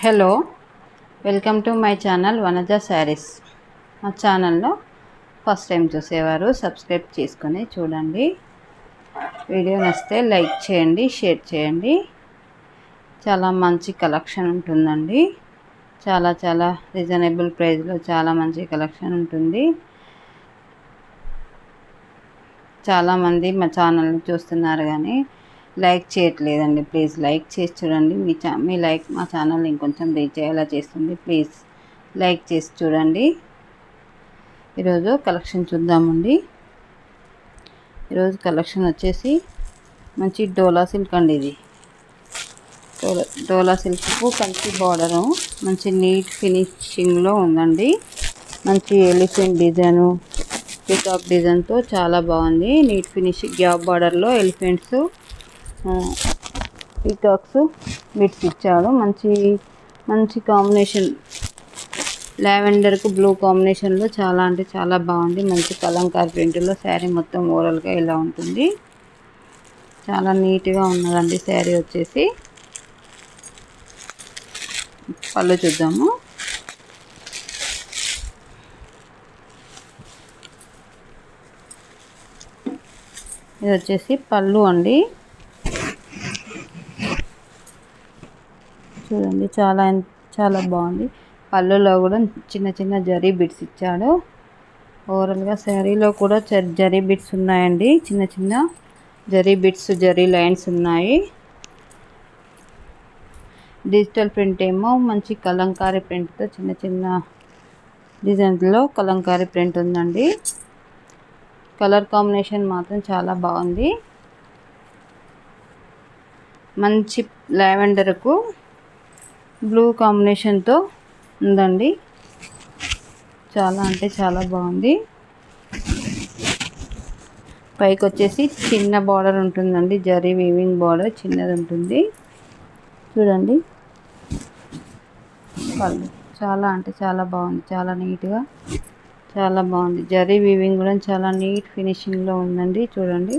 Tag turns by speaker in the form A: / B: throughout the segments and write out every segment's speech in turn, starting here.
A: Hello, welcome to my channel Vanaja saris. మా ఛానల్లో first time చూసేవారు సబ్స్క్రైబ్ చేసుకొని చూడండి. వీడియో నచ్చితే లైక్ చేయండి, షేర్ చేయండి. చాలా మంచి కలెక్షన్ ఉంటుందండి. చాలా రీజనబుల్ ప్రైస్లో చాలా మంచి కలెక్షన్ ఉంటుంది. చాలామంది మా ఛానల్ని చూస్తున్నారు కానీ లైక్ చేయట్లేదండి. ప్లీజ్ లైక్ చేసి చూడండి. మీ లైక్ మా ఛానల్ని ఇంకొంచెం రీచ్ అయ్యేలా చేస్తుంది. ప్లీజ్ లైక్ చేసి చూడండి. ఈరోజు కలెక్షన్ చూద్దామండి. ఈరోజు కలెక్షన్ వచ్చేసి మంచి డోలా సిల్క్ అండి. ఇది డోలా సిల్క్కు కంచి బార్డరు మంచి నీట్ ఫినిషింగ్లో ఉందండి. మంచి ఎలిఫెంట్ డిజైను, పికాక్ డిజైన్తో చాలా బాగుంది. నీట్ ఫినిషింగ్ గ్యాప్ బార్డర్లో ఎలిఫెంట్స్, పీకాక్స్ బిట్స్ ఇచ్చాడు. మంచి కాంబినేషన్, లావెండర్కు బ్లూ కాంబినేషన్లో చాలా అంటే చాలా బాగుంది. మంచి కలంకారీ ప్రింట్లో శారీ మొత్తం ఓవరాల్గా ఇలా ఉంటుంది. చాలా నీట్గా ఉన్నదండి శారీ వచ్చేసి. పళ్ళు చూద్దాము. ఇది వచ్చేసి పళ్ళు అండి. చూడండి, చాలా బాగుంది. పళ్ళులో కూడా చిన్న జరీ బిట్స్ ఇచ్చాడు. ఓవరాల్గా శారీలో కూడా జరీ బిట్స్ ఉన్నాయండి. చిన్న జరీ బిట్స్, జరీ లైన్స్ ఉన్నాయి. డిజిటల్ ప్రింట్ ఏమో మంచి కలంకారీ ప్రింట్తో చిన్న డిజైన్లో కలంకారీ ప్రింట్ ఉందండి. కలర్ కాంబినేషన్ మాత్రం చాలా బాగుంది. మంచి లావెండర్కు బ్లూ కాంబినేషన్తో ఉందండి. చాలా అంటే చాలా బాగుంది. పైకి వచ్చేసి చిన్న బార్డర్ ఉంటుందండి. జరీ వీవింగ్ బార్డర్ చిన్నది ఉంటుంది. చూడండి, పళ్ళు చాలా అంటే చాలా బాగుంది. చాలా నీట్గా చాలా బాగుంది. జరీ వీవింగ్ కూడా చాలా నీట్ ఫినిషింగ్లో ఉందండి. చూడండి,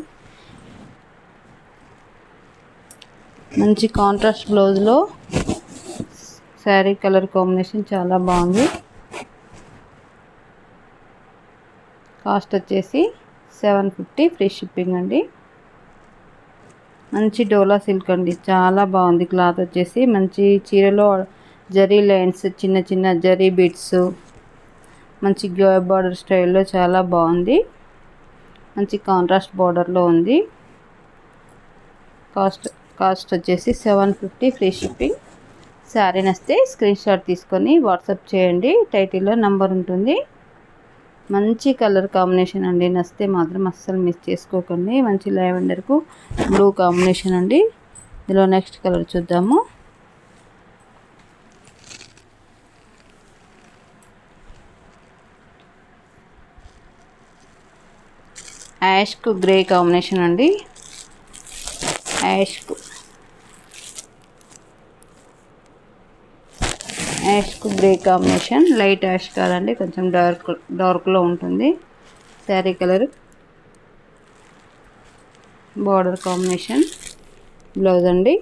A: మంచి కాంట్రాస్ట్ బ్లౌజ్లో శారీ కలర్ కాంబినేషన్ చాలా బాగుంది. కాస్ట్ వచ్చేసి 750 ఫ్రీ షిప్పింగ్ అండి. మంచి డోలా సిల్క్ అండి. చాలా బాగుంది. క్లాత్ వచ్చేసి మంచి చీరలో జరీ లైన్స్, చిన్న జరీ బిట్స్, మంచి గ్యాప్ బార్డర్ స్టైల్లో చాలా బాగుంది. మంచి కాంట్రాస్ట్ బార్డర్లో ఉంది. కాస్ట్ వచ్చేసి 750 ఫ్రీ షిప్పింగ్. శారీ నచ్చితే స్క్రీన్ షాట్ తీసుకొని వాట్సాప్ చేయండి. టైటిల్లో నంబర్ ఉంటుంది. మంచి కలర్ కాంబినేషన్ అండి. నచ్చితే మాత్రం అస్సలు మిస్ చేసుకోకండి. మంచి లావెండర్కు బ్లూ కాంబినేషన్ అండి. ఇందులో నెక్స్ట్ కలర్ చూద్దాము. యాష్కు గ్రే కాంబినేషన్ అండి. యాష్కు గ్రే కాంబినేషన్. లైట్ యాష్ కాదండి, కొంచెం డార్క్లో ఉంటుంది. Sari colour, border combination, blouse అండి.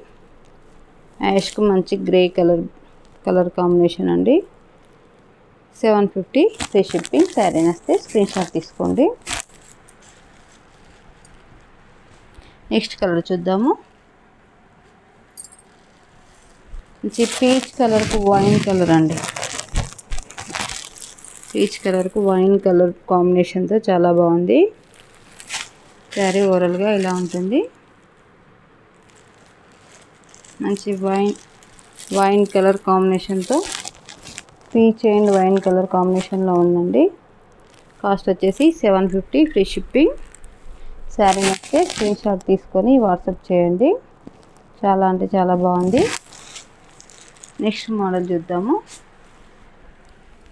A: యాష్కు మంచి గ్రే కలర్ కాంబినేషన్ అండి. 750 ఫ్రీ షిప్పింగ్. శారీ నచ్చితే స్క్రీన్ షాట్ తీసుకోండి. నెక్స్ట్ కలర్ చూద్దాము. మంచి పీచ్ కలర్కు వైన్ కలర్ అండి. పీచ్ కలర్కు వైన్ కలర్ కాంబినేషన్తో చాలా బాగుంది. శారీ ఓవరాల్గా ఇలా ఉంటుంది. మంచి వైన్ కలర్ కాంబినేషన్తో పీచ్ అండ్ వైన్ కలర్ కాంబినేషన్లో ఉందండి. కాస్ట్ వచ్చేసి 750 ఫ్రీ షిప్పింగ్. శారీ నచ్చితే స్క్రీన్ షాట్ తీసుకొని వాట్సాప్ చేయండి. చాలా అంటే చాలా బాగుంది. నెక్స్ట్ మోడల్ చూద్దాము.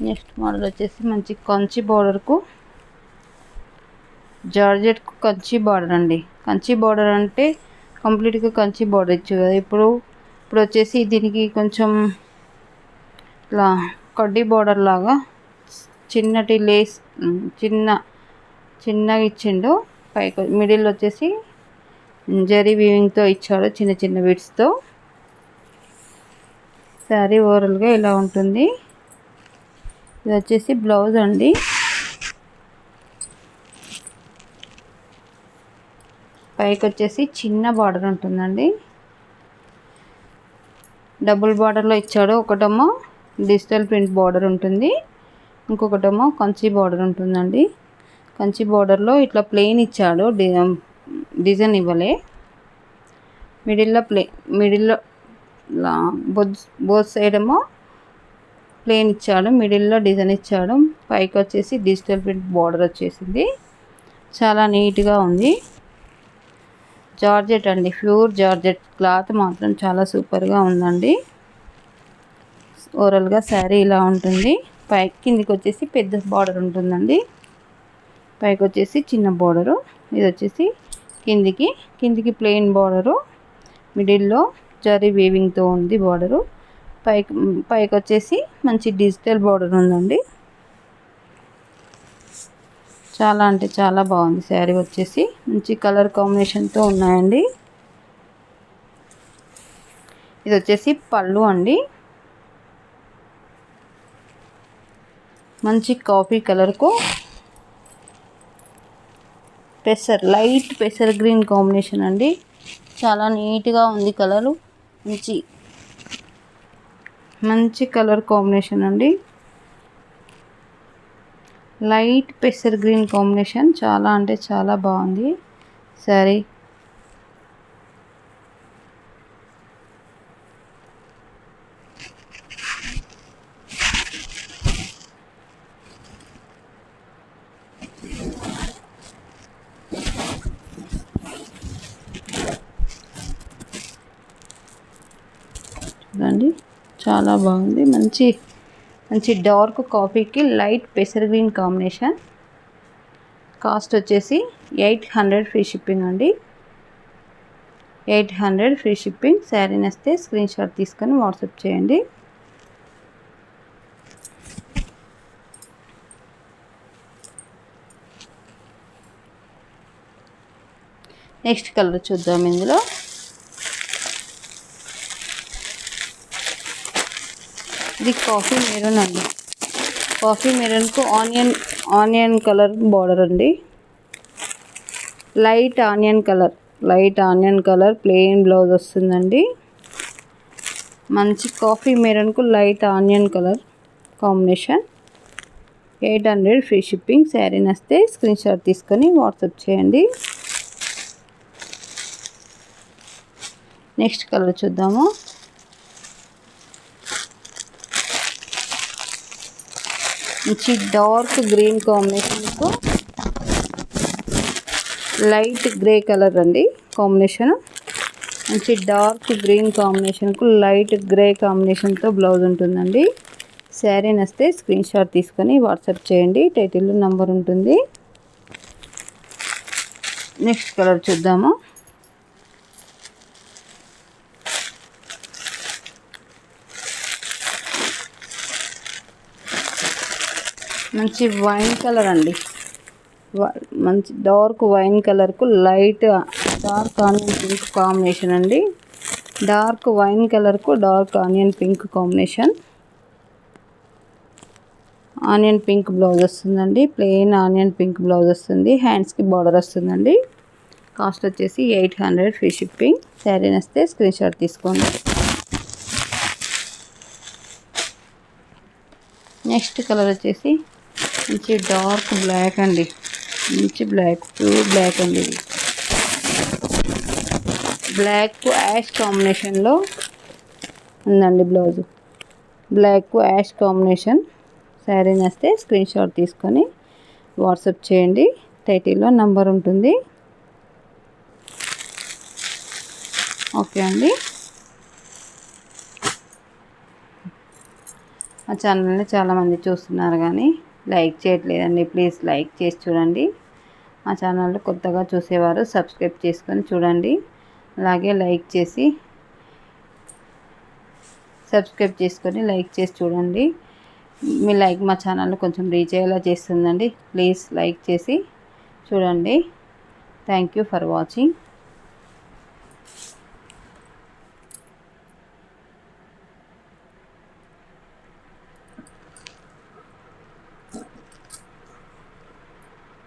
A: నెక్స్ట్ మోడల్ వచ్చేసి మంచి కంచి బార్డర్కు, జార్జెట్కు కంచి బార్డర్ అండి. కంచి బార్డర్ అంటే కంప్లీట్గా కంచి బార్డర్ ఇచ్చు కదా. ఇప్పుడు వచ్చేసి దీనికి కొంచెం ఇట్లా కడ్డీ బార్డర్ లాగా చిన్నటి లేస్ చిన్నగా ఇచ్చిండు. పైకి మిడిల్ వచ్చేసి జరీ వీవింగ్తో ఇచ్చాడు చిన్న బిట్స్తో. శారీ ఓవరాల్గా ఇలా ఉంటుంది. ఇది వచ్చేసి బ్లౌజ్ అండి. పైకి వచ్చేసి చిన్న బార్డర్ ఉంటుందండి. డబుల్ బార్డర్లో ఇచ్చాడు. ఒకటేమో డిజిటల్ ప్రింట్ బార్డర్ ఉంటుంది, ఇంకొకటేమో కంచి బార్డర్ ఉంటుందండి. కంచి బార్డర్లో ఇట్లా ప్లెయిన్ ఇచ్చాడు, డిజైన్ ఇవ్వలే. మిడిల్లో బోత్ సైడ్ ఏమో ప్లెయిన్ ఇచ్చాడు, మిడిల్లో డిజైన్ ఇచ్చాడు. పైకి వచ్చేసి డిజిటల్ ప్రింట్ బార్డర్ వచ్చేసింది. చాలా నీట్గా ఉంది. జార్జెట్ అండి, ప్యూర్ జార్జెట్. క్లాత్ మాత్రం చాలా సూపర్గా ఉందండి. ఓవరాల్గా శారీ ఇలా ఉంటుంది. కిందికి వచ్చేసి పెద్ద బార్డర్ ఉంటుందండి, పైకి వచ్చేసి చిన్న బార్డరు. ఇది వచ్చేసి కిందికి ప్లెయిన్ బార్డరు, మిడిల్లో జరీ వీవింగ్తో ఉంది బార్డరు. పైకి వచ్చేసి మంచి డిజిటల్ బార్డర్ ఉందండి. చాలా అంటే చాలా బాగుంది. శారీ వచ్చేసి మంచి కలర్ కాంబినేషన్తో ఉన్నాయండి. ఇది వచ్చేసి పళ్ళు అండి. మంచి కాఫీ కలర్కు లైట్ పెసర్ గ్రీన్ కాంబినేషన్ అండి. చాలా నీట్గా ఉంది కలరు. మంచి కలర్ కాంబినేషన్ అండి. లైట్ పెసర్ గ్రీన్ కాంబినేషన్. చాలా అంటే చాలా బాగుంది శారీ. చూడండి, చాలా బాగుంది. మంచి డార్క్ కాఫీకి లైట్ పెసర్ గ్రీన్ కాంబినేషన్. కాస్ట్ వచ్చేసి 800 ఫ్రీ షిప్పింగ్ అండి. 800 ఫ్రీ షిప్పింగ్. శారీ నచ్చితే స్క్రీన్ షాట్ తీసుకొని వాట్సాప్ చేయండి. నెక్స్ట్ కలర్ చూద్దాం. ఇందులో ఇది కాఫీ మెరూన్ అండి. కాఫీ మెరూన్కు ఆనియన్ కలర్ బార్డర్ అండి. Light onion colour plain blouse వస్తుందండి. మంచి కాఫీ మెరూన్కు light onion colour combination. 800 free shipping. Sari నచ్చితే స్క్రీన్ షాట్ తీసుకొని వాట్సాప్ చేయండి. నెక్స్ట్ కలర్ చూద్దాము. మంచి డార్క్ గ్రీన్ కాంబినేషన్కు లైట్ గ్రే కలర్ అండి కాంబినేషన్. మంచి డార్క్ గ్రీన్ కాంబినేషన్కు లైట్ గ్రే కాంబినేషన్తో బ్లౌజ్ ఉంటుందండి. శారీ నచ్చితే స్క్రీన్ షాట్ తీసుకొని వాట్సాప్ చేయండి. టైటిల్లో నంబర్ ఉంటుంది. నెక్స్ట్ కలర్ చూద్దాము. మంచి వైన్ కలర్ అండి. మంచి డార్క్ వైన్ కలర్కు light dark onion pink combination అండి. డార్క్ వైన్ కలర్కు dark onion pink combination. Onion pink blouse వస్తుందండి. ప్లెయిన్ ఆనియన్ పింక్ బ్లౌజ్ వస్తుంది. హ్యాండ్స్కి బార్డర్ వస్తుందండి. కాస్ట్ వచ్చేసి 800 ఫ్రీ షిప్పింగ్. శారీ నచ్చితే స్క్రీన్ షాట్ తీసుకోండి. నెక్స్ట్ కలర్ వచ్చేసి మంచి డార్క్ బ్లాక్ అండి. మంచి ప్యూర్ బ్లాక్ అండి. ఇది బ్లాక్ యాష్ కాంబినేషన్లో ఉందండి blouse. Black ash combination. Sari నచ్చితే స్క్రీన్ షాట్ తీసుకొని వాట్సాప్ చేయండి. టైటిల్లో నంబర్ ఉంటుంది. ఓకే అండి. మా ఛానల్ని చాలామంది చూస్తున్నారు కానీ లైక్ చేయట్లేదండి. ప్లీజ్ లైక్ చేసి చూడండి. మా ఛానల్ కొత్తగా చూసేవారు సబ్స్క్రైబ్ చేసుకొని చూడండి. అలాగే సబ్స్క్రైబ్ చేసుకొని లైక్ చేసి చూడండి. మీ లైక్ మా ఛానల్ కొంచెం రీచ్ అయ్యేలా చేస్తుందండి. ప్లీజ్ లైక్ చేసి చూడండి. Thank you for watching.